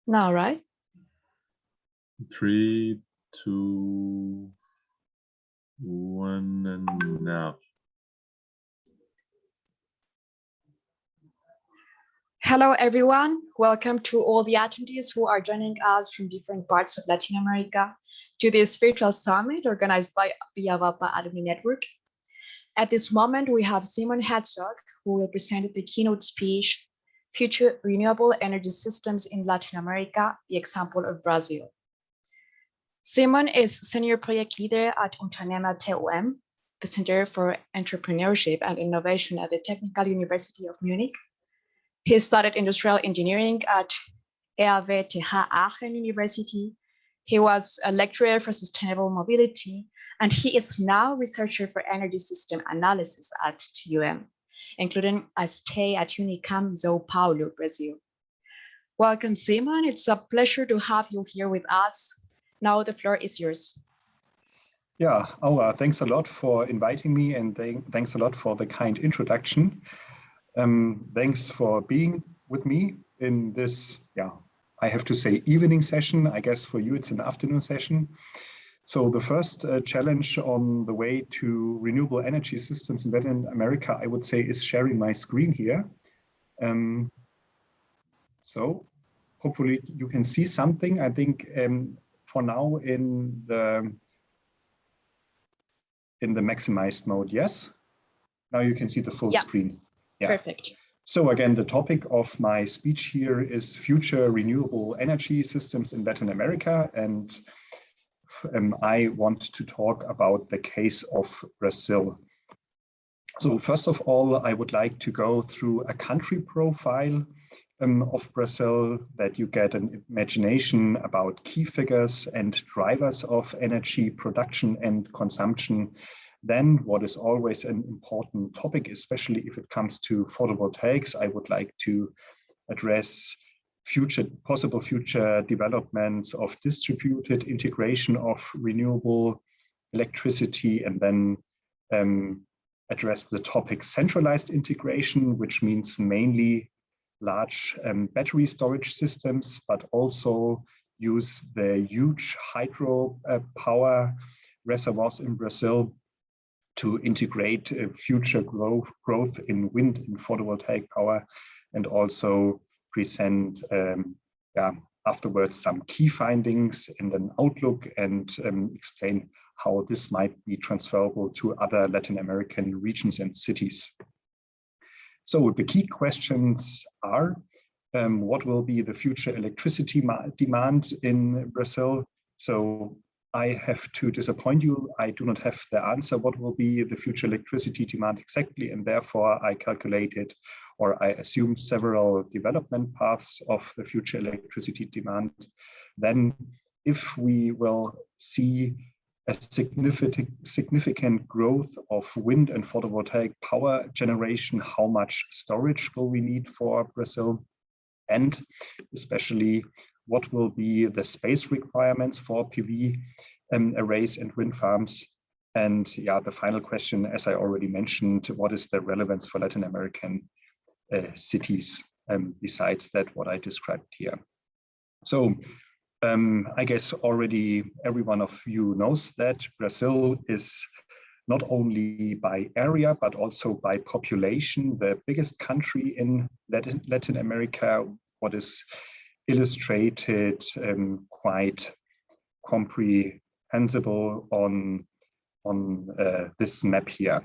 Now, right? 3, 2, 1, and now. Hello, everyone. Welcome to all the attendees who are joining us from different parts of Latin America to this virtual summit organized by the AVAPA Alumni Network. At this moment, we have Simon Herzog, who will present the keynote speech, Future Renewable Energy Systems in Latin America, the example of Brazil. Simon is Senior Project Leader at UnternehmerTUM, the Center for Entrepreneurship and Innovation at the Technical University of Munich. He studied industrial engineering at RWTH Aachen University. He was a lecturer for sustainable mobility, and he is now researcher for energy system analysis at TUM, including a stay at UNICAMP, São Paulo, Brazil. Welcome, Simon. It's a pleasure to have you here with us. Now the floor is yours. Yeah, Aura, thanks a lot for inviting me, and thanks a lot for the kind introduction. Thanks for being with me in this, I have to say evening session. I guess for you it's an afternoon session. So the first challenge on the way to renewable energy systems in Latin America, I would say, is sharing my screen here. So hopefully you can see something. I think for now in the maximized mode, yes? Now you can see the full screen. Yeah. Perfect. So again, the topic of my speech here is future renewable energy systems in Latin America. And I want to talk about the case of Brazil. So first of all, I would like to go through a country profile of Brazil, that you get an imagination about key figures and drivers of energy production and consumption. Then what is always an important topic, especially if it comes to photovoltaics, I would like to address possible future developments of distributed integration of renewable electricity, and then address the topic centralized integration, which means mainly large battery storage systems, but also use the huge hydropower reservoirs in Brazil to integrate future growth in wind and photovoltaic power, and also present afterwards some key findings and an outlook, and explain how this might be transferable to other Latin American regions and cities. So the key questions are, what will be the future electricity demand in Brazil? So I have to disappoint you, I do not have the answer what will be the future electricity demand exactly, and therefore I calculated, or I assumed, several development paths of the future electricity demand. Then if we will see a significant growth of wind and photovoltaic power generation, how much storage will we need for Brazil? And especially, what will be the space requirements for PV arrays and wind farms? And the final question, as I already mentioned, what is the relevance for Latin American cities besides that what I described here? So I guess already every one of you knows that Brazil is not only by area, but also by population, the biggest country in Latin America, what is illustrated quite comprehensible on this map here.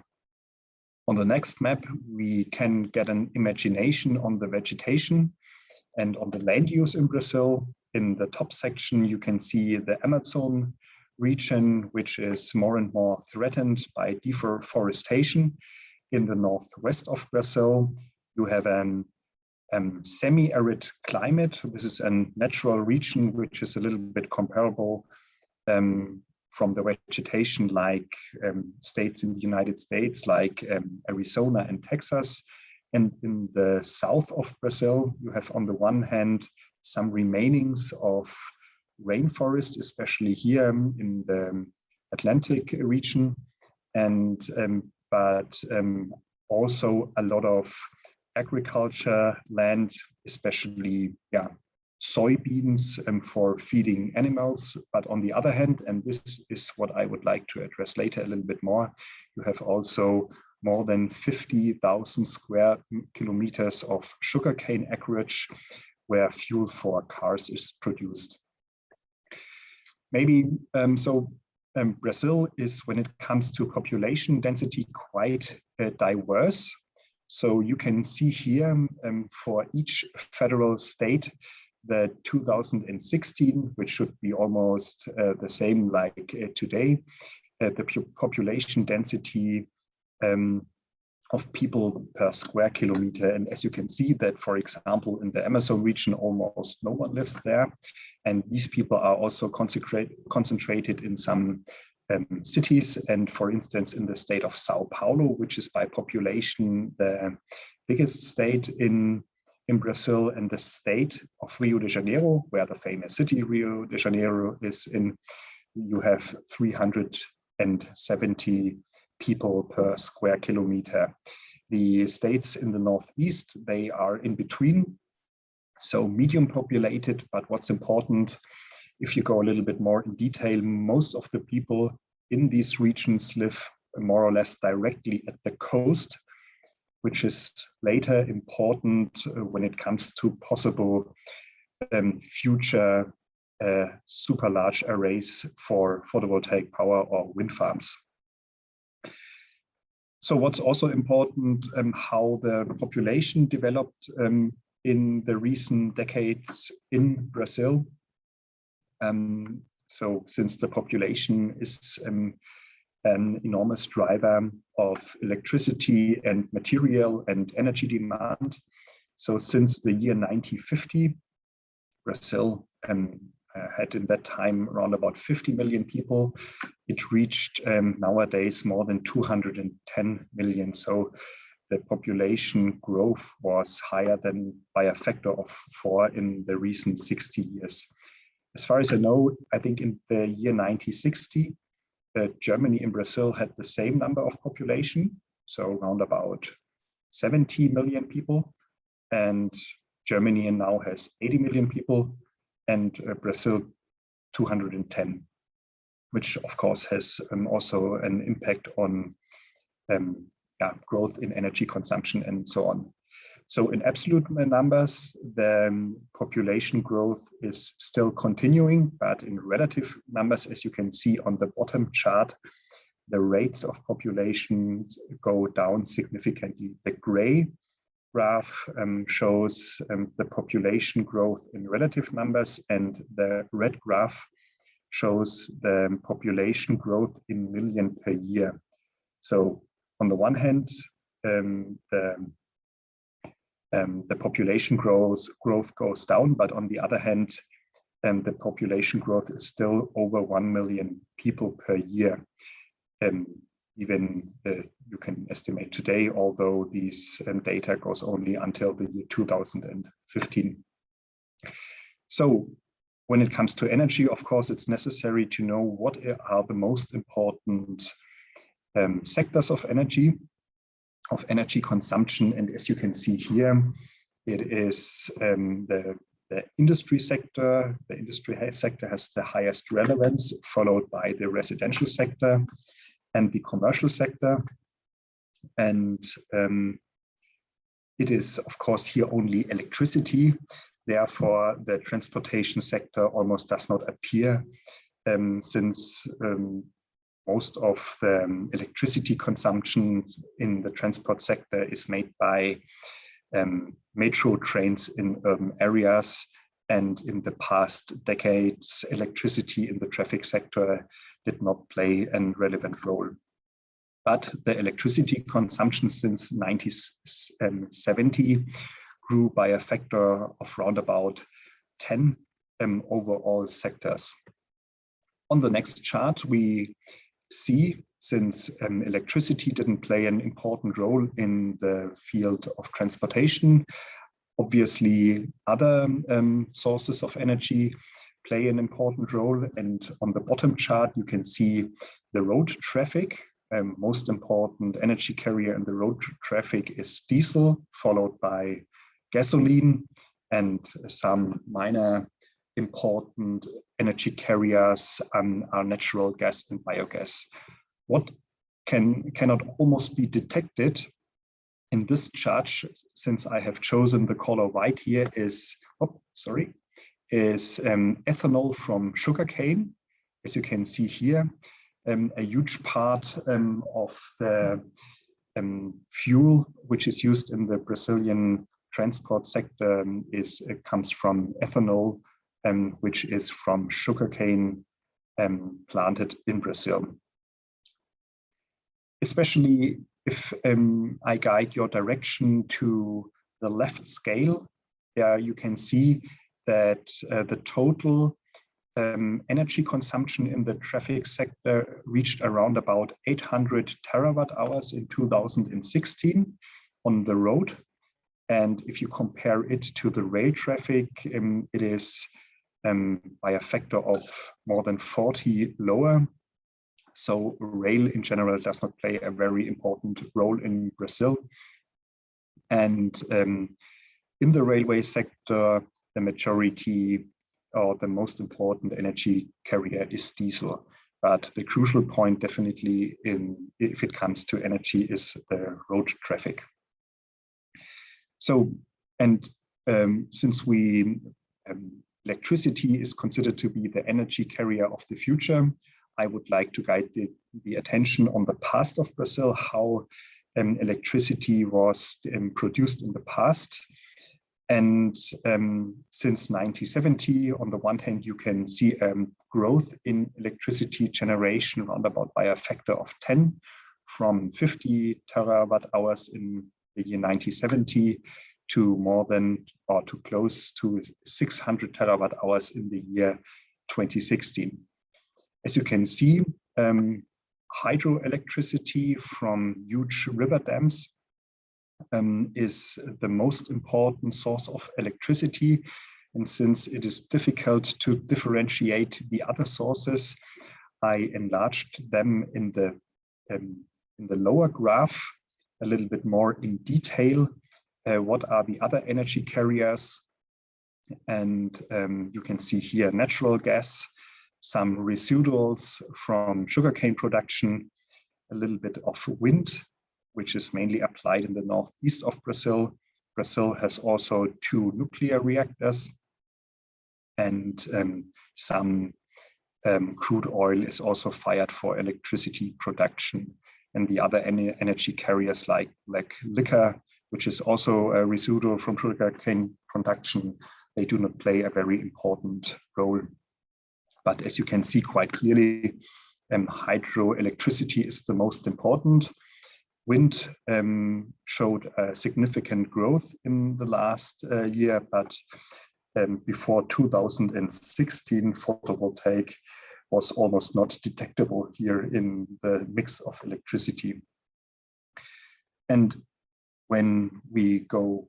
On the next map, we can get an imagination on the vegetation and on the land use in Brazil. In the top section, you can see the Amazon region, which is more and more threatened by deforestation. In the northwest of Brazil, you have a semi-arid climate. This is a natural region which is a little bit comparable from the vegetation like states in the United States, like Arizona and Texas. And in the south of Brazil, you have on the one hand some remainings of rainforest, especially here in the Atlantic region, and but also a lot of agriculture land, especially soybeans for feeding animals. But on the other hand, and this is what I would like to address later a little bit more, you have also more than 50,000 square kilometers of sugarcane acreage where fuel for cars is produced. Maybe Brazil is, when it comes to population density, quite diverse. So you can see here for each federal state, the 2016, which should be almost the same like today, the population density of people per square kilometer. And as you can see that, for example, in the Amazon region, almost no one lives there. And these people are also concentrated in some cities. And for instance, in the state of São Paulo, which is by population the biggest state in Brazil, and the state of Rio de Janeiro, where the famous city Rio de Janeiro is in, you have 370 people per square kilometer. The states in the northeast, they are in between, so medium populated. But what's important, if you go a little bit more in detail, most of the people in these regions live more or less directly at the coast, which is later important when it comes to possible future super large arrays for photovoltaic power or wind farms. So what's also important, how the population developed in the recent decades in Brazil. So since the population is an enormous driver of electricity and material and energy demand. So since the year 1950, Brazil had in that time around about 50 million people. It reached nowadays more than 210 million. So the population growth was higher than by a factor of 4 in the recent 60 years. As far as I know, I think in the year 1960, Germany and Brazil had the same number of population, so around about 70 million people. And Germany now has 80 million people, and Brazil 210, which of course has also an impact on growth in energy consumption and so on. So in absolute numbers, the population growth is still continuing, but in relative numbers, as you can see on the bottom chart, the rates of population go down significantly. The gray graph shows the population growth in relative numbers, and the red graph shows the population growth in million per year. So on the one hand, the population growth goes down, but on the other hand, the population growth is still over 1 million people per year. Even you can estimate today, although these data goes only until the year 2015. So when it comes to energy, of course, it's necessary to know what are the most important sectors of energy consumption. And as you can see here, it is the industry sector. The industry sector has the highest relevance, followed by the residential sector and the commercial sector. And it is, of course, here only electricity. Therefore, the transportation sector almost does not appear, since most of the electricity consumption in the transport sector is made by metro trains in urban areas. And in the past decades, electricity in the traffic sector did not play a relevant role. But the electricity consumption since 1970 grew by a factor of round about 10 over all sectors. On the next chart, we see, since electricity didn't play an important role in the field of transportation, obviously other sources of energy play an important role. And on the bottom chart, you can see the road traffic. Most important energy carrier in the road traffic is diesel, followed by gasoline, and some minor important energy carriers are natural gas and biogas. What cannot almost be detected in this chart, since I have chosen the color white here, is ethanol from sugarcane. As you can see here, a huge part of the fuel which is used in the Brazilian transport sector comes from ethanol, which is from sugarcane planted in Brazil. Especially if I guide your direction to the left scale, there you can see that the total energy consumption in the traffic sector reached around about 800 terawatt hours in 2016 on the road. And if you compare it to the rail traffic, it is by a factor of more than 40 lower. So rail in general does not play a very important role in Brazil. And in the railway sector, the majority or the most important energy carrier is diesel. But the crucial point definitely if it comes to energy is the road traffic. So, and since electricity is considered to be the energy carrier of the future, I would like to guide the attention on the past of Brazil, how electricity was produced in the past. And since 1970, on the one hand, you can see growth in electricity generation around about by a factor of 10, from 50 terawatt hours in the year 1970 to more than or to close to 600 terawatt hours in the year 2016. As you can see, hydroelectricity from huge river dams is the most important source of electricity. And since it is difficult to differentiate the other sources, I enlarged them in the lower graph a little bit more in detail. What are the other energy carriers? And you can see here natural gas, some residuals from sugarcane production, a little bit of wind, which is mainly applied in the northeast of Brazil. Brazil has also 2 nuclear reactors, and some crude oil is also fired for electricity production. And the other energy carriers like liquor, which is also a residual from sugarcane production, they do not play a very important role. But as you can see quite clearly, hydroelectricity is the most important. Wind showed a significant growth in the last year, but before 2016, photovoltaic was almost not detectable here in the mix of electricity. And when we go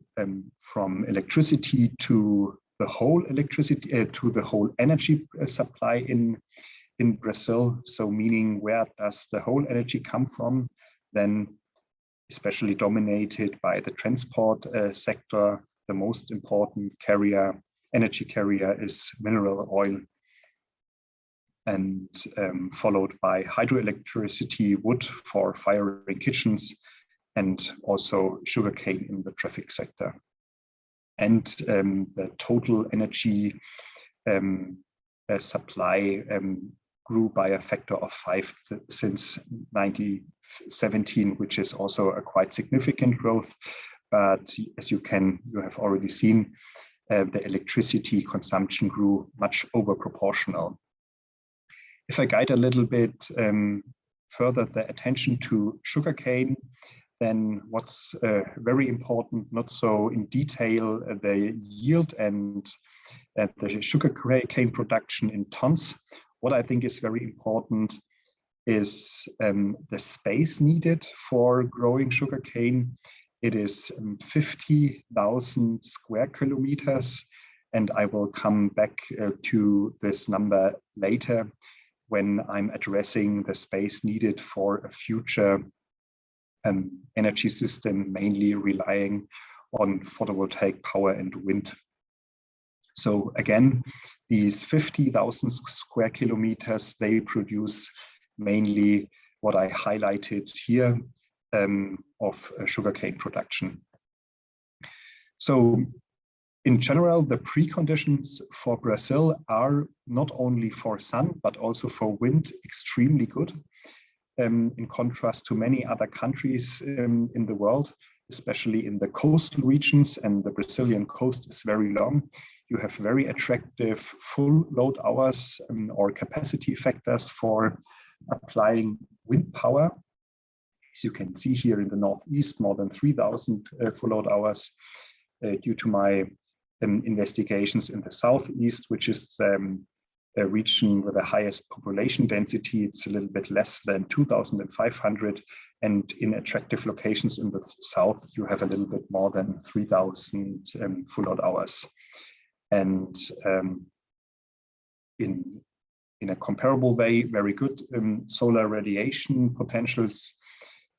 from electricity to the whole electricity, to the whole energy supply in Brazil, so meaning where does the whole energy come from, then especially dominated by the transport sector, the most important energy carrier is mineral oil, and followed by hydroelectricity, wood for firing kitchens, and also sugarcane in the traffic sector. And the total energy supply grew by a factor of 5 since 2017, which is also a quite significant growth. But as you have already seen, the electricity consumption grew much over proportional. If I guide a little bit further the attention to sugarcane, then what's very important, not so in detail, the yield and the sugarcane production in tons. What I think is very important is the space needed for growing sugarcane. It is 50,000 square kilometers, and I will come back to this number later when I'm addressing the space needed for a future energy system, mainly relying on photovoltaic power and wind So again, these 50,000 square kilometers, they produce mainly what I highlighted here of sugarcane production. So in general, the preconditions for Brazil are not only for sun, but also for wind extremely good. In contrast to many other countries in the world, especially in the coastal regions, and the Brazilian coast is very long. You have very attractive full load hours or capacity factors for applying wind power. As you can see here in the Northeast, more than 3,000 full load hours. Due to my investigations in the Southeast, which is a region with the highest population density, it's a little bit less than 2,500. And in attractive locations in the South, you have a little bit more than 3,000 full load hours. And in a comparable way, very good solar radiation potentials,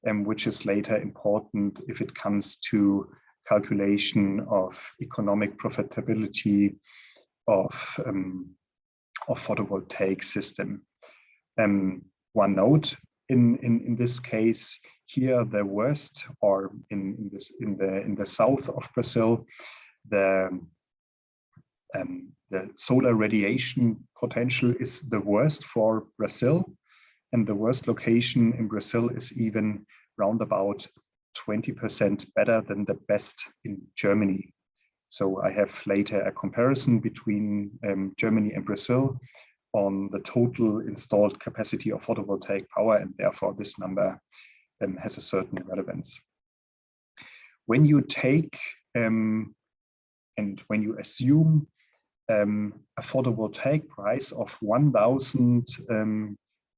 which is later important if it comes to calculation of economic profitability of photovoltaic system. One note in this case here, the worst, or in the south of Brazil, the solar radiation potential is the worst for Brazil, and the worst location in Brazil is even round about 20% better than the best in Germany. So I have later a comparison between Germany and Brazil on the total installed capacity of photovoltaic power, and therefore this number has a certain relevance. When you take and when you assume a photovoltaic price of 1,000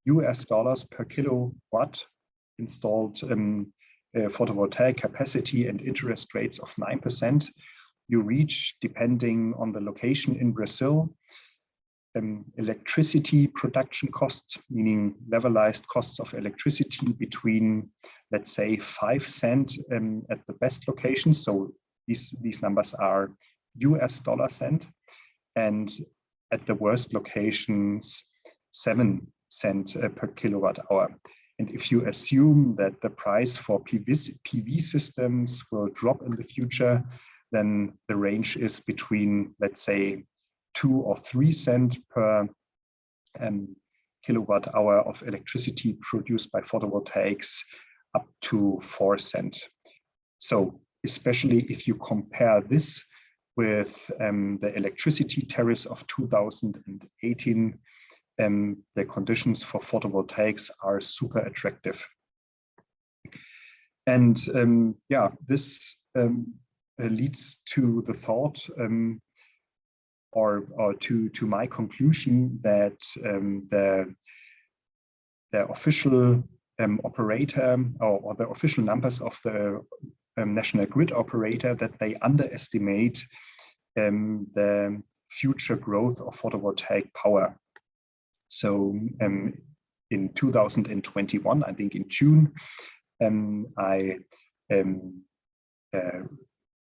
US dollars per kilowatt installed photovoltaic capacity and interest rates of 9%, you reach, depending on the location in Brazil, electricity production costs, meaning levelized costs of electricity between, let's say, 5 cents at the best locations. So these numbers are US dollar cent, and at the worst locations, 7 cents per kilowatt hour. And if you assume that the price for PV systems will drop in the future, then the range is between, let's say, 2 or 3 cents per kilowatt hour of electricity produced by photovoltaics up to 4 cents. So especially if you compare this with the electricity tariffs of 2018, the conditions for photovoltaics are super attractive. And yeah, this leads to the thought or to my conclusion that the official operator or the official numbers of the national grid operator, that they underestimate the future growth of photovoltaic power. So in 2021, I think in June, I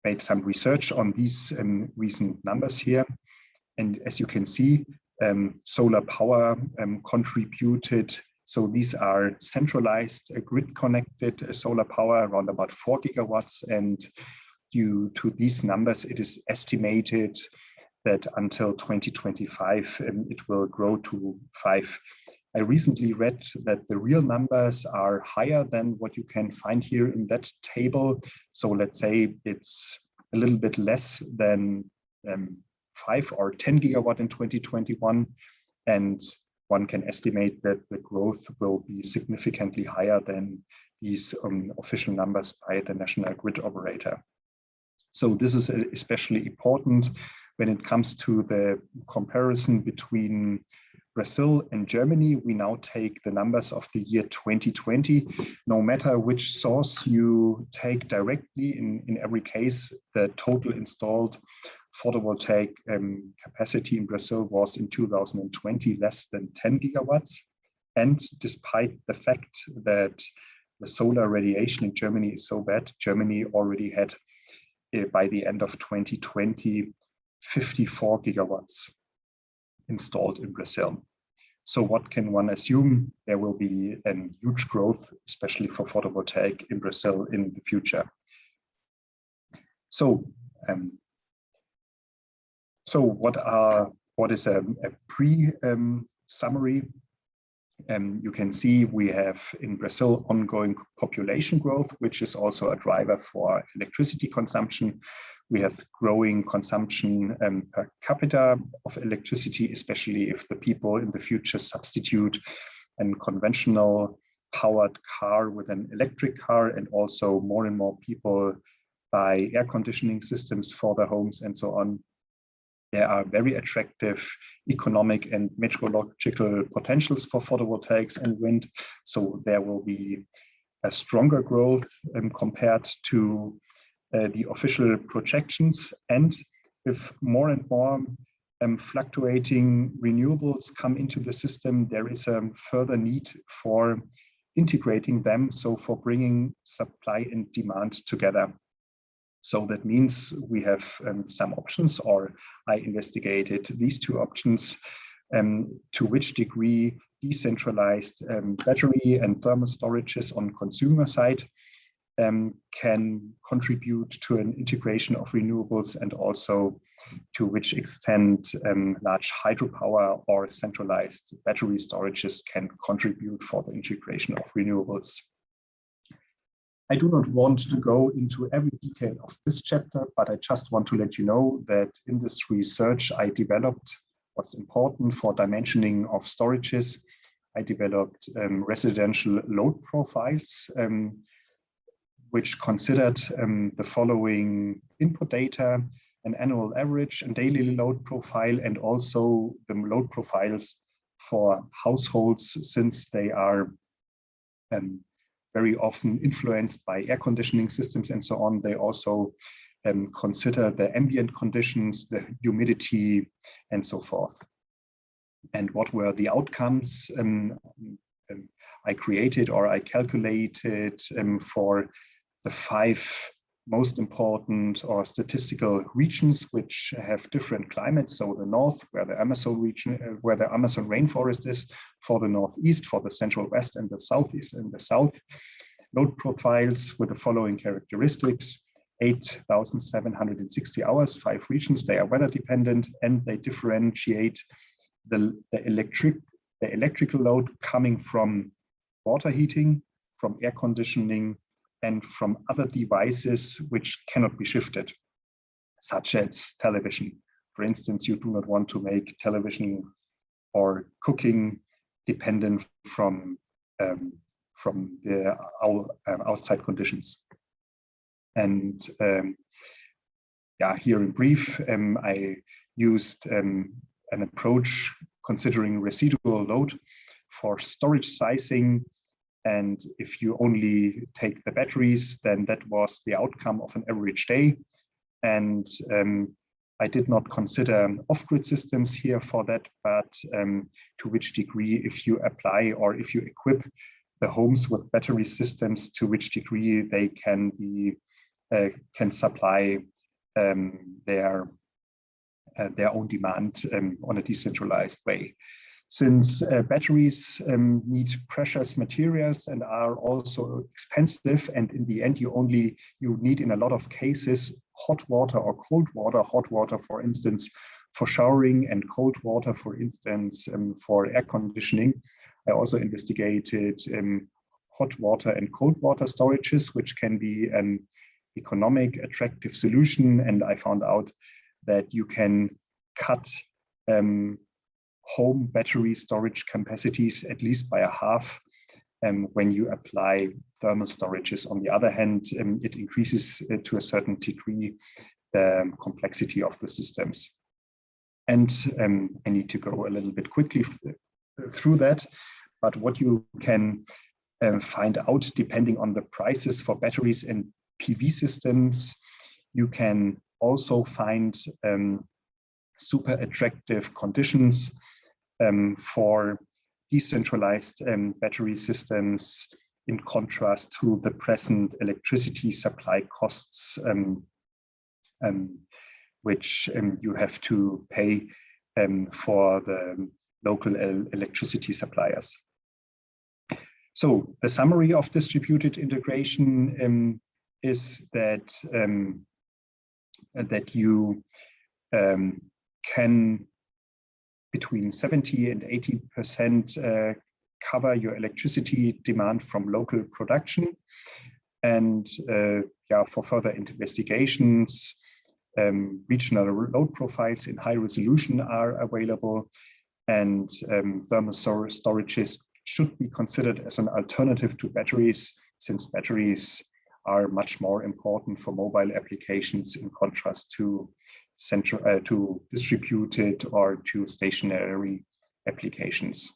made some research on these recent numbers here. And as you can see, solar power contributed. So these are centralized grid connected solar power, around about 4 gigawatts. And due to these numbers, it is estimated that until 2025, it will grow to 5. I recently read that the real numbers are higher than what you can find here in that table. So let's say it's a little bit less than 5 or 10 gigawatt in 2021. And one can estimate that the growth will be significantly higher than these official numbers by the national grid operator. So this is especially important when it comes to the comparison between Brazil and Germany. We now take the numbers of the year 2020. No matter which source you take directly, in every case, the total installed photovoltaic capacity in Brazil was in 2020 less than 10 gigawatts. And despite the fact that the solar radiation in Germany is so bad, Germany already had, by the end of 2020, 54 gigawatts installed in Brazil. So what can one assume? There will be a huge growth, especially for photovoltaic in Brazil in the future. So, what is a pre-summary? You can see we have in Brazil ongoing population growth, which is also a driver for electricity consumption. We have growing consumption per capita of electricity, especially if the people in the future substitute a conventional powered car with an electric car, and also more and more people buy air conditioning systems for their homes and so on. There are very attractive economic and meteorological potentials for photovoltaics and wind. So there will be a stronger growth compared to the official projections. And if more and more fluctuating renewables come into the system, there is a further need for integrating them. So for bringing supply and demand together. So that means we have some options, or I investigated these two options, to which degree decentralized battery and thermal storages on consumer side can contribute to an integration of renewables, and also to which extent large hydropower or centralized battery storages can contribute for the integration of renewables. I do not want to go into every detail of this chapter, but I just want to let you know that in this research I developed what's important for dimensioning of storages. I developed residential load profiles, which considered the following input data: an annual average and daily load profile, and also the load profiles for households, since they are very often influenced by air conditioning systems and so on. They also consider the ambient conditions, the humidity, and so forth. And what were the outcomes I created, or I calculated for the 5 most important or statistical regions which have different climates. So the north, where the Amazon region, where the Amazon rainforest is, for the northeast, for the central west, and the southeast. In the south, load profiles with the following characteristics: 8,760 hours, 5 regions. They are weather dependent, and they differentiate the electrical load coming from water heating, from air conditioning, and from other devices which cannot be shifted, such as television. For instance, you do not want to make television or cooking dependent from the outside conditions. And yeah, here in brief, I used an approach considering residual load for storage sizing. And if you only take the batteries, then that was the outcome of an average day. And I did not consider off-grid systems here for that, but to which degree, if you apply or if you equip the homes with battery systems, to which degree they can be can supply their own demand on a decentralized way. Since batteries need precious materials and are also expensive, and in the end you need in a lot of cases hot water or cold water. Hot water, for instance, for showering, and cold water, for instance, for air conditioning. I also investigated hot water and cold water storages, which can be an economic, attractive solution. And I found out that you can cut home battery storage capacities at least by a half when you apply thermal storages. On the other hand, it increases to a certain degree the complexity of the systems. And I need to go a little bit quickly through that, but what you can find out, depending on the prices for batteries and PV systems, you can also find super attractive conditions for decentralized battery systems, in contrast to the present electricity supply costs. which you have to pay for the local electricity suppliers. So the summary of distributed integration is that that you can between 70 and 80% cover your electricity demand from local production, and for further investigations, regional load profiles in high resolution are available, and thermal storages should be considered as an alternative to batteries, since batteries are much more important for mobile applications in contrast to distributed or to stationary applications.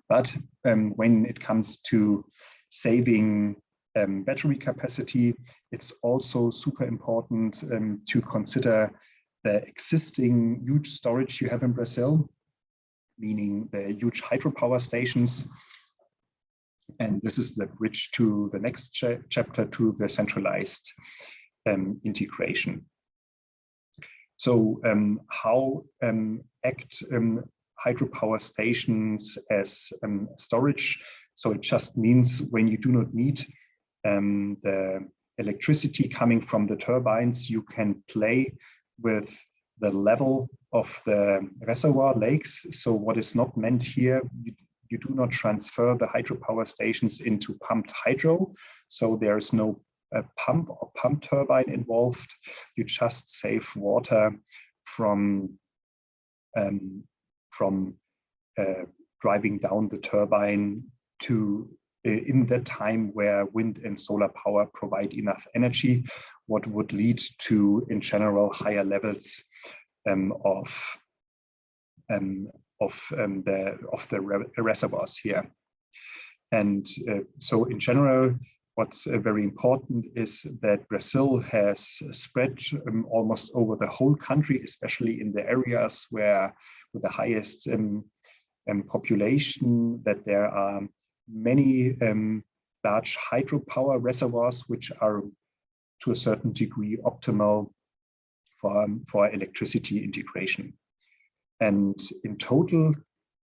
But when it comes to saving battery capacity, it's also super important to consider the existing huge storage you have in Brazil, meaning the huge hydropower stations. And this is the bridge to the next chapter, to the centralized integration. So how act hydropower stations as storage? So it just means when you do not need the electricity coming from the turbines, you can play with the level of the reservoir lakes. So what is not meant here, you do not transfer the hydropower stations into pumped hydro. So there is no pump or pump turbine involved. You just save water from driving down the turbine to in the time where wind and solar power provide enough energy, what would lead to, in general, higher levels of the reservoirs here. And so in general, what's very important is that Brazil has spread almost over the whole country, especially in the areas where with the highest population, that there are many large hydropower reservoirs, which are to a certain degree optimal for electricity integration. And in total,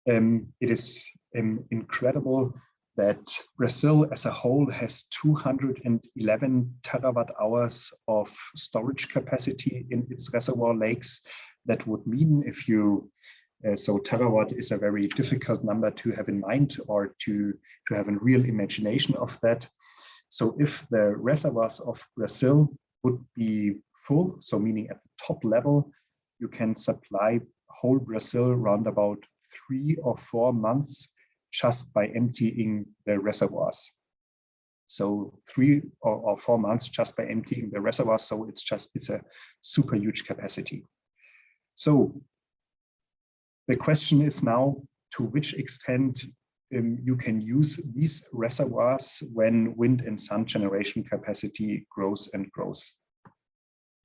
it is incredible that Brazil as a whole has 211 terawatt hours of storage capacity in its reservoir lakes. That would mean, if you so terawatt is a very difficult number to have in mind, or to have a real imagination of that. So if the reservoirs of Brazil would be full, so meaning at the top level, you can supply whole Brazil around about 3 or 4 months just by emptying the reservoirs. So 3 or 4 months just by emptying the reservoirs. So it's a super huge capacity. So the question is now, to which extent you can use these reservoirs when wind and sun generation capacity grows and grows.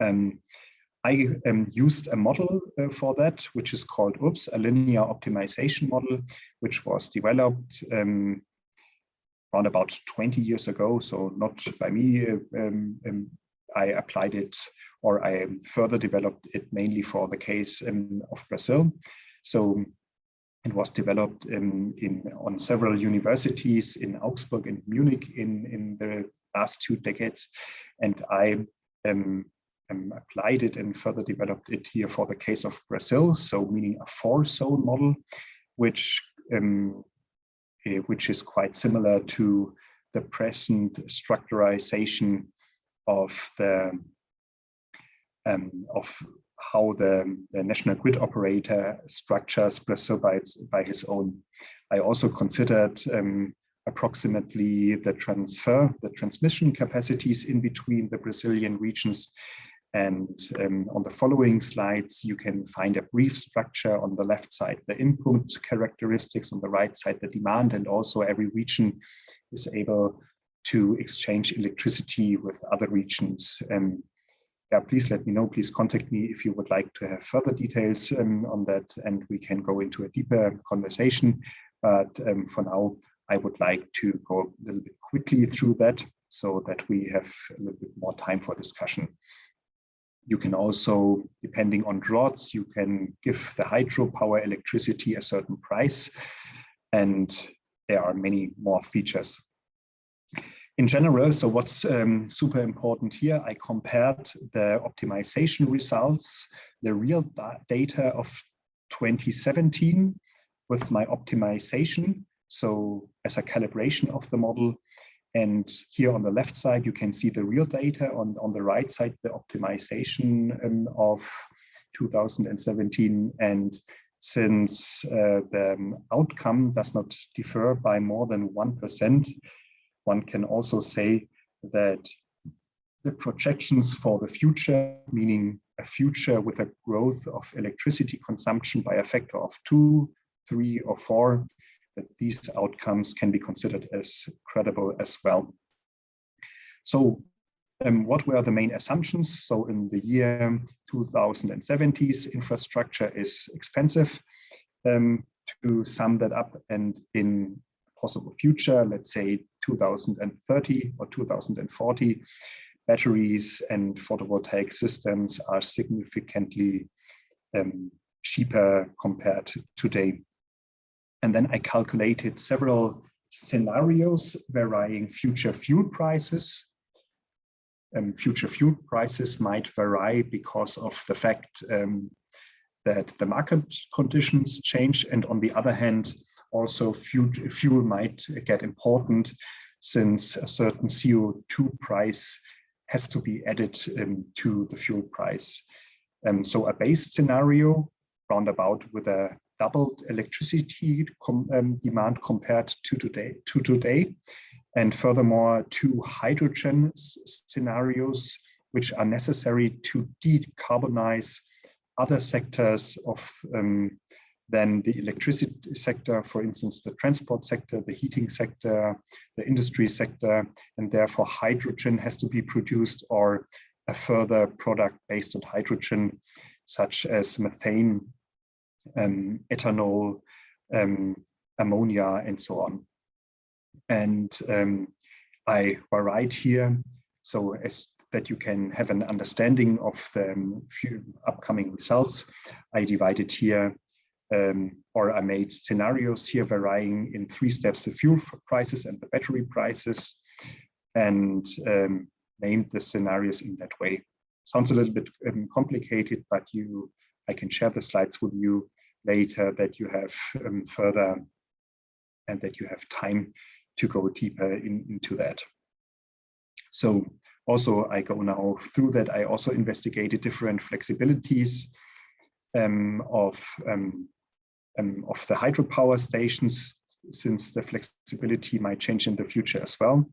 I used a model for that, which is called UPS, a linear optimization model, which was developed around about 20 years ago. So not by me. I applied it, or I further developed it mainly for the case of Brazil. So it was developed on several universities in Augsburg and Munich in the last 2 decades, and I applied it and further developed it here for the case of Brazil. So meaning a 4-zone model, which is quite similar to the present structurization of the of how the national grid operator structures Brazil by his own. I also considered approximately the transmission capacities in between the Brazilian regions. And on the following slides, you can find a brief structure. On the left side, the input characteristics, on the right side, the demand, and also every region is able to exchange electricity with other regions. Yeah, please let me know, please contact me if you would like to have further details on that, and we can go into a deeper conversation. But for now, I would like to go a little bit quickly through that so that we have a little bit more time for discussion. You can also, depending on droughts, you can give the hydropower electricity a certain price, and there are many more features. In general, so what's super important here, I compared the optimization results, the real data of 2017 with my optimization, so as a calibration of the model. And here on the left side, you can see the real data. On the right side, the optimization of 2017. And since the outcome does not differ by more than 1%, one can also say that the projections for the future, meaning a future with a growth of electricity consumption by a factor of 2, 3, or 4, that these outcomes can be considered as credible as well. So what were the main assumptions? So in the year 2070s, infrastructure is expensive. To sum that up, and in possible future, let's say 2030 or 2040, batteries and photovoltaic systems are significantly cheaper compared to today. And then I calculated several scenarios varying future fuel prices. Future fuel prices might vary because of the fact that the market conditions change, and on the other hand, also fuel might get important since a certain CO2 price has to be added to the fuel price. So a base scenario, roundabout with a doubled electricity demand compared to today, and furthermore 2 hydrogen scenarios which are necessary to decarbonize other sectors of than the electricity sector, for instance, the transport sector, the heating sector, the industry sector, and therefore hydrogen has to be produced, or a further product based on hydrogen, such as methane, ethanol, ammonia, and so on. And I write here so as that you can have an understanding of the few upcoming results. I divided here or I made scenarios here varying in 3 steps: the fuel prices and the battery prices, and named the scenarios in that way. Sounds a little bit complicated, but I can share the slides with you later that you have further, and that you have time to go deeper into that. So also I go now through that. I also investigated different flexibilities of the hydropower stations, since the flexibility might change in the future as well.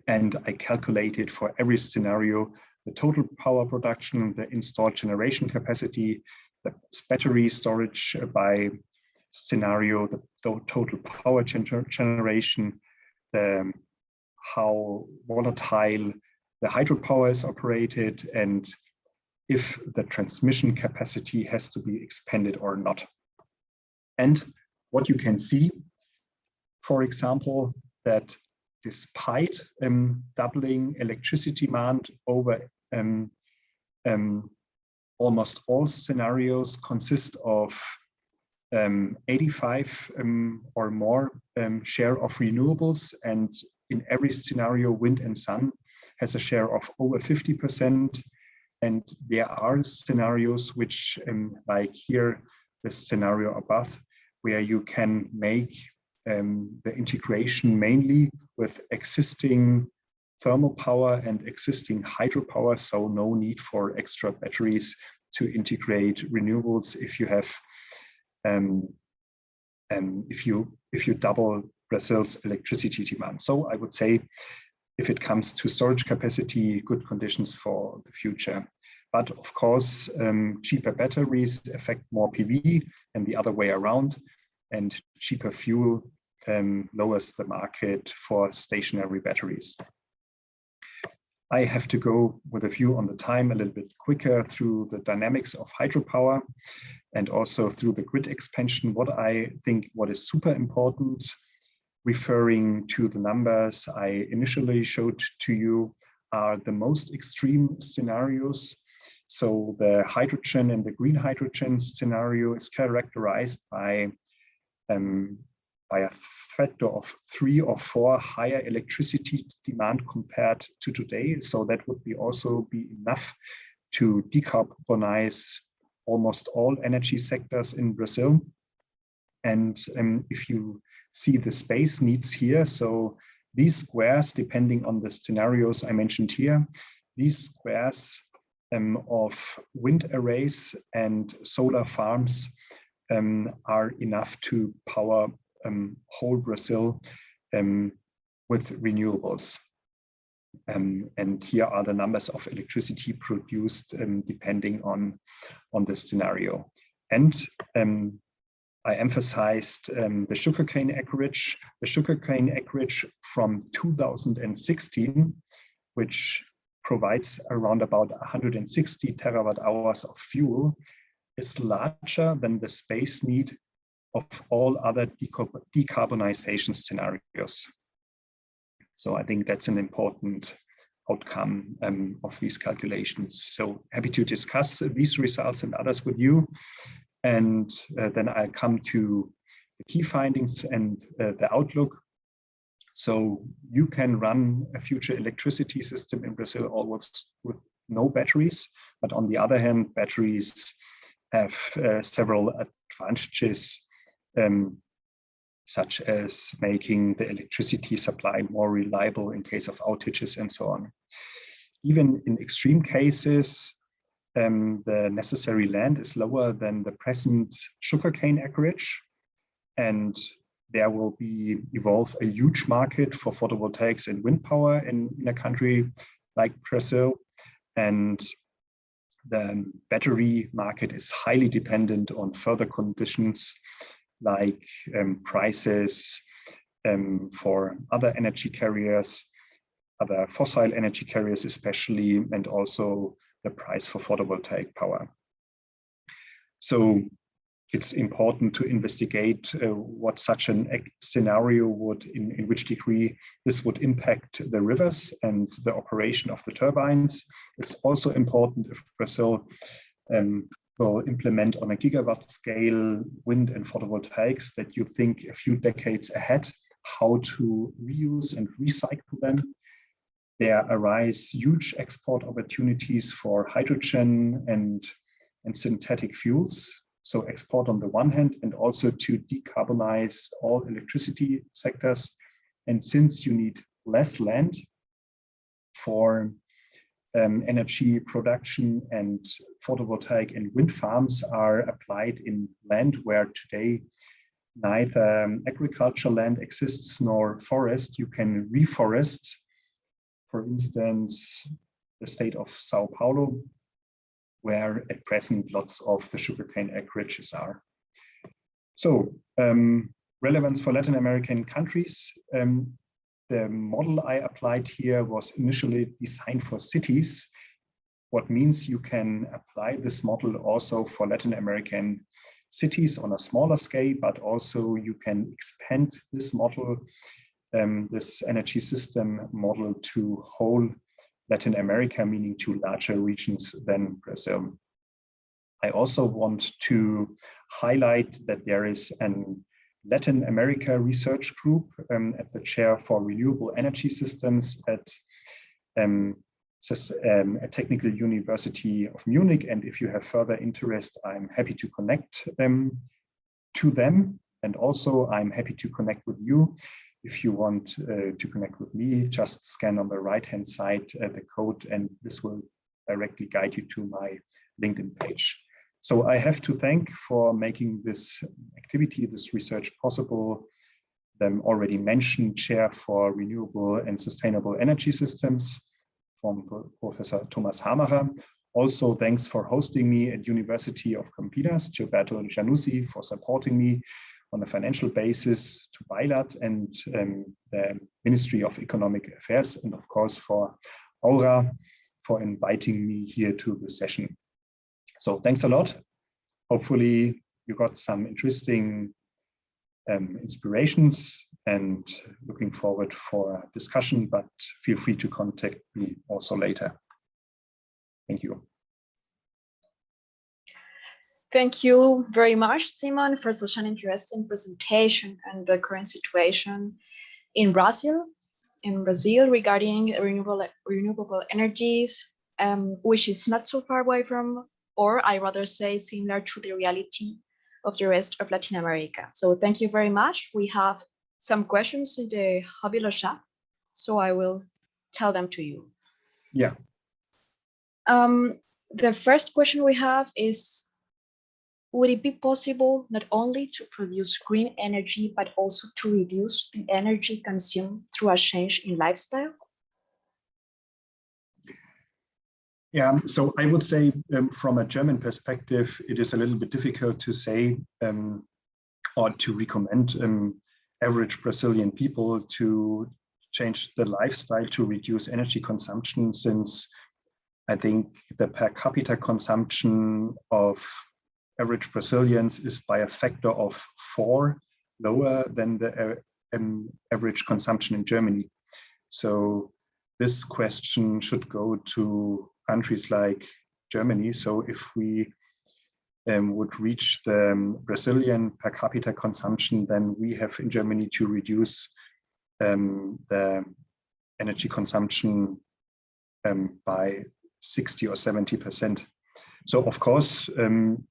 And I calculated for every scenario the total power production, the installed generation capacity, the battery storage by scenario, the total power generation, how volatile the hydropower is operated, and if the transmission capacity has to be expanded or not. And what you can see, for example, that despite doubling electricity demand over almost all scenarios consist of 85 or more share of renewables, and in every scenario wind and sun has a share of over 50%. And there are scenarios which, like here, the scenario above, where you can make the integration mainly with existing thermal power and existing hydropower, so no need for extra batteries to integrate renewables if you have if you double Brazil's electricity demand. So I would say, if it comes to storage capacity, good conditions for the future. But of course, cheaper batteries affect more PV and the other way around, and cheaper fuel lowers the market for stationary batteries. I have to go with a view on the time a little bit quicker through the dynamics of hydropower and also through the grid expansion. What I think what is super important, referring to the numbers I initially showed to you, are the most extreme scenarios. So the hydrogen and the green hydrogen scenario is characterized by a factor of 3 or 4 higher electricity demand compared to today. So that would also be enough to decarbonize almost all energy sectors in Brazil. And if you see the space needs here, so these squares, depending on the scenarios I mentioned here, these squares of wind arrays and solar farms are enough to power whole Brazil with renewables. And here are the numbers of electricity produced depending on the scenario. And I emphasized the sugarcane acreage. The sugarcane acreage from 2016, which provides around about 160 terawatt hours of fuel, is larger than the space need of all other decarbonization scenarios. So I think that's an important outcome of these calculations. So happy to discuss these results and others with you. And then I'll come to the key findings and the outlook. So you can run a future electricity system in Brazil almost with no batteries, but on the other hand, batteries have several advantages, such as making the electricity supply more reliable in case of outages and so on. Even in extreme cases, the necessary land is lower than the present sugarcane acreage, and there will evolve a huge market for photovoltaics and wind power in a country like Brazil. And the battery market is highly dependent on further conditions like prices for other energy carriers, other fossil energy carriers especially, and also the price for photovoltaic power. So it's important to investigate what such a scenario would, in which degree this would impact the rivers and the operation of the turbines. It's also important if Brazil will implement on a gigawatt scale wind and photovoltaics, that you think a few decades ahead how to reuse and recycle them. There arise huge export opportunities for hydrogen and synthetic fuels. So export on the one hand, and also to decarbonize all electricity sectors. And since you need less land for energy production, and photovoltaic and wind farms are applied in land where today neither agricultural land exists nor forest, you can reforest. For instance, the state of São Paulo, where at present lots of the sugarcane acreages are. So relevance for Latin American countries. The model I applied here was initially designed for cities, what means you can apply this model also for Latin American cities on a smaller scale, but also you can expand this model, this energy system model, to whole Latin America, meaning to larger regions than Brazil. I also want to highlight that there is an Latin America research group at the chair for renewable energy systems at Technical University of Munich. And if you have further interest, I'm happy to connect to them. And also I'm happy to connect with you. If you want to connect with me, just scan on the right-hand side the code, and this will directly guide you to my LinkedIn page. So I have to thank for making this activity, this research possible, the already mentioned chair for renewable and sustainable energy systems from Professor Thomas Hamacher. Also, thanks for hosting me at University of Campinas, Gilberto Januzzi for supporting me on a financial basis, to BAYLAT and the Ministry of Economic Affairs, and of course for Aura for inviting me here to the session. So thanks a lot. Hopefully you got some interesting inspirations, and looking forward for a discussion, but feel free to contact me also later. Thank you. Thank you very much, Simon, for such an interesting presentation and the current situation in Brazil regarding renewable energies, which is not so far away from, or I rather say similar to the reality of the rest of Latin America. So thank you very much. We have some questions in the Habilo chat, so I will tell them to you. Yeah. The first question we have is, would it be possible not only to produce green energy, but also to reduce the energy consumed through a change in lifestyle? Yeah, so I would say from a German perspective, it is a little bit difficult to say or to recommend average Brazilian people to change the lifestyle to reduce energy consumption, since I think the per capita consumption of average Brazilians is by a factor of 4 lower than the average consumption in Germany. So this question should go to countries like Germany. So if we would reach the Brazilian per capita consumption, then we have in Germany to reduce the energy consumption by 60 or 70%. So of course,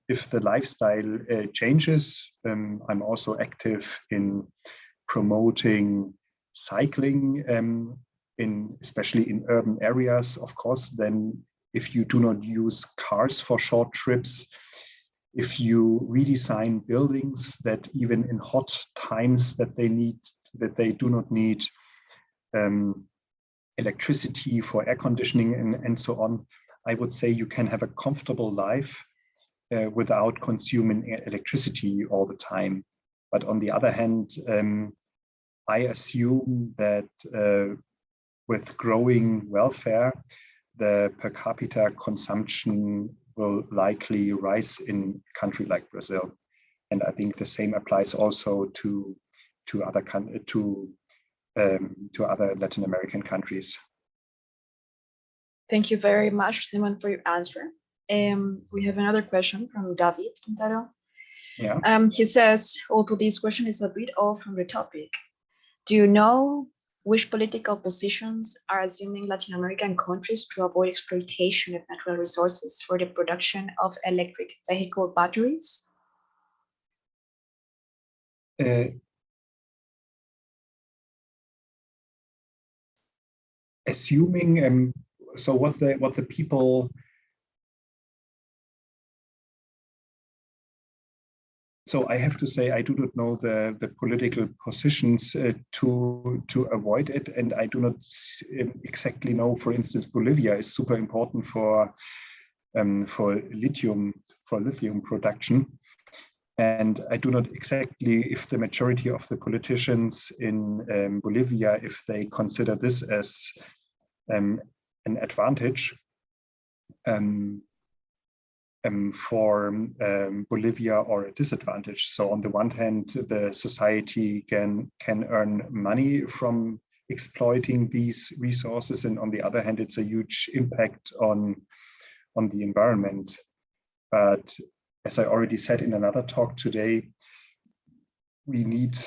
if the lifestyle changes, I'm also active in promoting cycling, especially in urban areas, of course. Then if you do not use cars for short trips, if you redesign buildings that even in hot times that they do not need electricity for air conditioning and so on, I would say you can have a comfortable life without consuming electricity all the time. But on the other hand, I assume that with growing welfare, the per capita consumption will likely rise in a country like Brazil. And I think the same applies also to other Latin American countries. Thank you very much, Simon, for your answer. We have another question from David Quintero. Yeah. He says, although this question is a bit off from the topic, do you know which political positions are assuming Latin American countries to avoid exploitation of natural resources for the production of electric vehicle batteries? Assuming, so what the people. So I have to say I do not know the political positions to avoid it, and I do not exactly know. For instance, Bolivia is super important for lithium production, and I do not exactly if the majority of the politicians in Bolivia, if they consider this as an advantage for Bolivia or a disadvantage. So on the one hand, the society can earn money from exploiting these resources, and on the other hand, it's a huge impact on the environment. But as I already said in another talk today, we need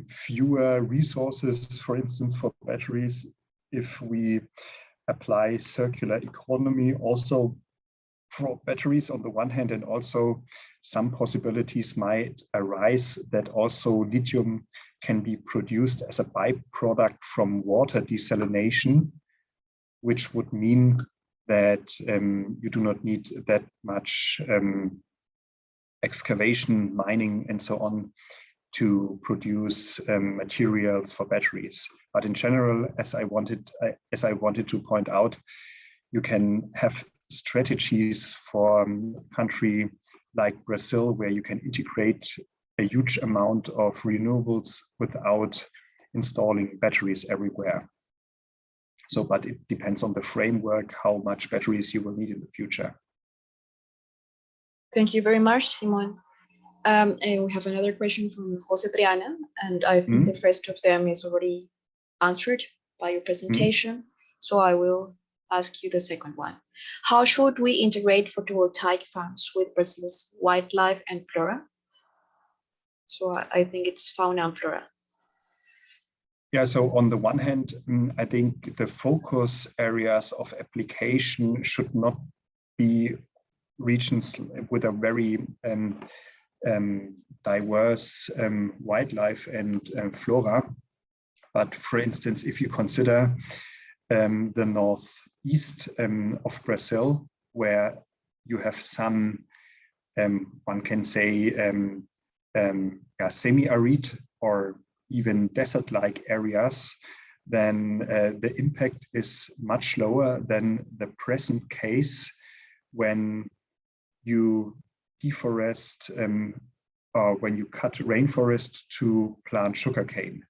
fewer resources, for instance, for batteries. If we apply circular economy also for batteries on the one hand, and also some possibilities might arise that also lithium can be produced as a byproduct from water desalination, which would mean that you do not need that much excavation, mining, and so on to produce materials for batteries. But in general, as I wanted to point out, you can have strategies for a country like Brazil, where you can integrate a huge amount of renewables without installing batteries everywhere. So, but it depends on the framework, how much batteries you will need in the future. Thank you very much, Simon. And we have another question from Jose Triana, and I think the first of them is already answered by your presentation. So I will ask you the second one. How should we integrate photovoltaic farms with Brazil's wildlife and flora? So I think it's fauna and flora. Yeah, so on the one hand, I think the focus areas of application should not be regions with a very diverse wildlife and flora. But for instance, if you consider the northeast of Brazil, where you have some, one can say, semi-arid or even desert-like areas, then the impact is much lower than the present case when you deforest or when you cut rainforest to plant sugarcane.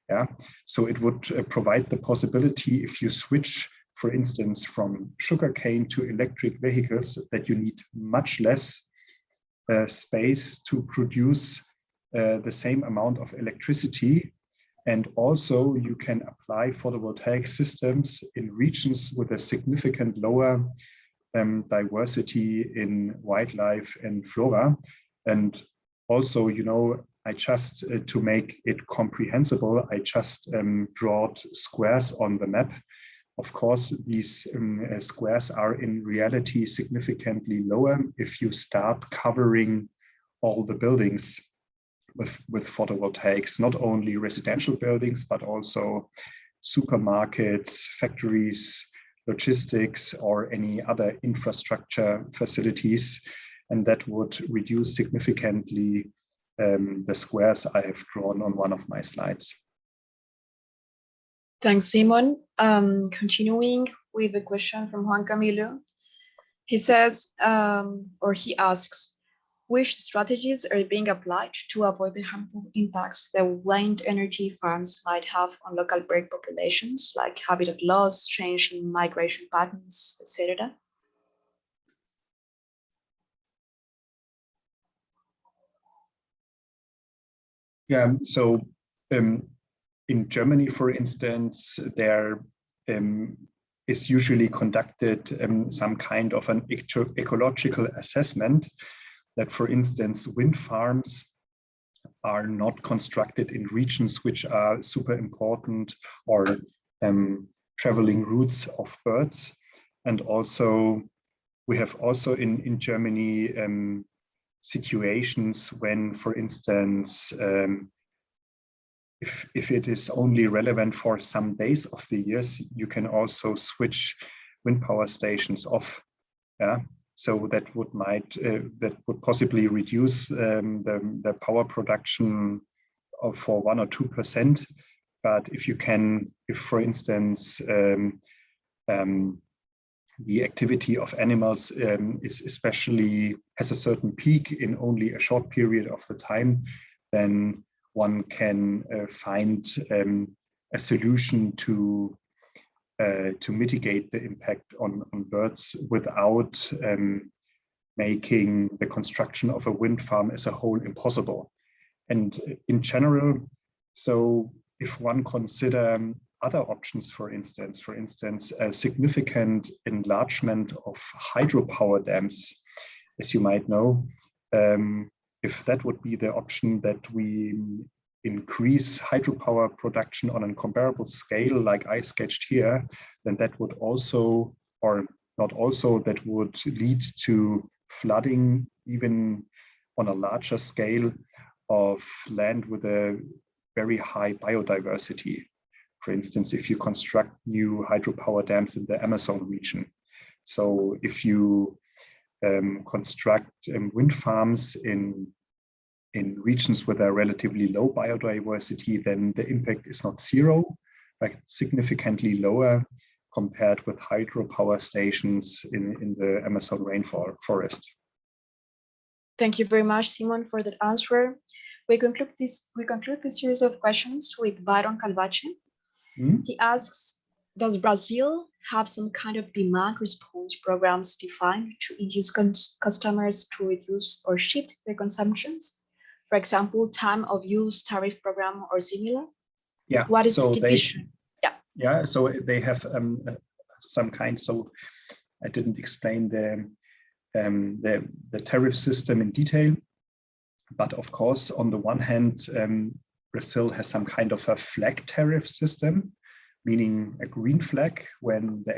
Yeah, so it would provide the possibility, if you switch, for instance, from sugarcane to electric vehicles, that you need much less space to produce the same amount of electricity. And also you can apply photovoltaic systems in regions with a significant lower diversity in wildlife and flora. And also, you know, I just, to make it comprehensible, I just drawed squares on the map. Of course, these squares are in reality significantly lower if you start covering all the buildings with photovoltaics, not only residential buildings, but also supermarkets, factories, logistics, or any other infrastructure facilities. And that would reduce significantly the squares I have drawn on one of my slides. Thanks, Simon. Continuing with a question from Juan Camilo. He says, or he asks, which strategies are being applied to avoid the harmful impacts that wind energy farms might have on local bird populations, like habitat loss, change in migration patterns, etc.? Yeah, so in Germany, for instance, there is usually conducted some kind of an ecological assessment that, for instance, wind farms are not constructed in regions which are super important or traveling routes of birds. And also, we have also in Germany situations when, for instance, if it is only relevant for some days of the years, you can also switch wind power stations off. Yeah, so that would possibly reduce the power production for 1 or 2%. But if for instance the activity of animals is especially has a certain peak in only a short period of the time, then one can find a solution to mitigate the impact on birds without making the construction of a wind farm as a whole impossible. And in general, so if one consider other options, for instance, a significant enlargement of hydropower dams, as you might know, if that would be the option, that we increase hydropower production on a comparable scale like I sketched here, then that would also, or not also, that would lead to flooding even on a larger scale of land with a very high biodiversity. For instance, if you construct new hydropower dams in the Amazon region. So if you construct wind farms in regions with a relatively low biodiversity, then the impact is not zero, but significantly lower compared with hydropower stations in the Amazon rainforest. Thank you very much, Simon, for that answer. We conclude this series of questions with Byron Calvache. He asks, does Brazil have some kind of demand response programs defined to induce customers to reduce or shift their consumptions? For example, time of use tariff program or similar? Yeah. What is the vision? Yeah, so they have some kind. So I didn't explain the tariff system in detail. But of course, on the one hand, Brazil has some kind of a flag tariff system, meaning a green flag when the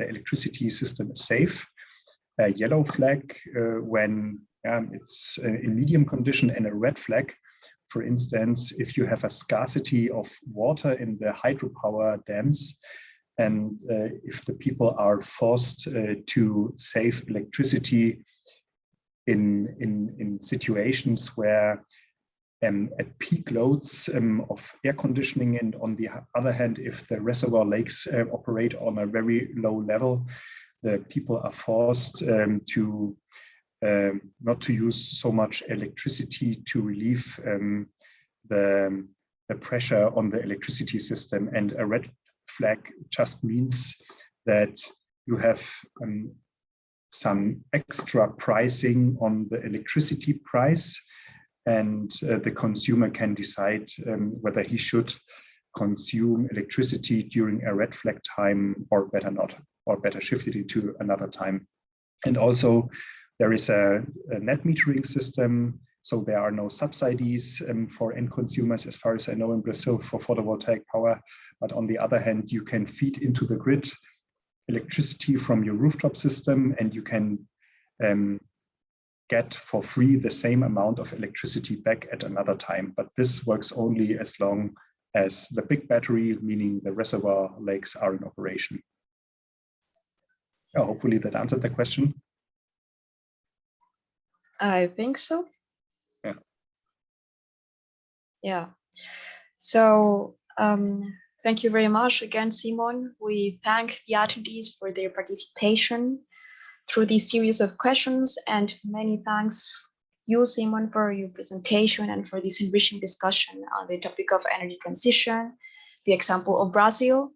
electricity system is safe, a yellow flag when it's in medium condition, and a red flag, for instance, if you have a scarcity of water in the hydropower dams, and if the people are forced to save electricity in situations where at peak loads of air conditioning, and on the other hand, if the reservoir lakes operate on a very low level, the people are forced to not to use so much electricity to relieve the pressure on the electricity system. And a red flag just means that you have some extra pricing on the electricity price, and the consumer can decide whether he should consume electricity during a red flag time or better not, or better shift it to another time. And also there is a net metering system, so there are no subsidies for end consumers, as far as I know, in Brazil for photovoltaic power. But on the other hand, you can feed into the grid electricity from your rooftop system, and you can get for free the same amount of electricity back at another time. But this works only as long as the big battery, meaning the reservoir lakes, are in operation. Yeah, hopefully that answered the question. I think so. Yeah. Yeah. So thank you very much again, Simon. We thank the attendees for their participation through this series of questions, and many thanks you, Simon, for your presentation and for this enriching discussion on the topic of energy transition, the example of Brazil.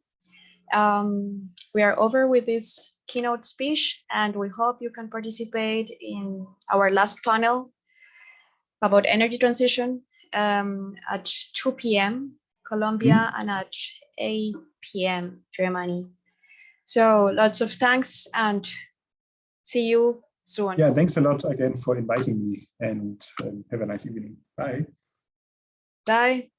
We are over with this keynote speech, and we hope you can participate in our last panel about energy transition at 2 p.m. Colombia and at 8 p.m. Germany. So lots of thanks, and see you soon. Yeah, thanks a lot again for inviting me, and have a nice evening. Bye. Bye.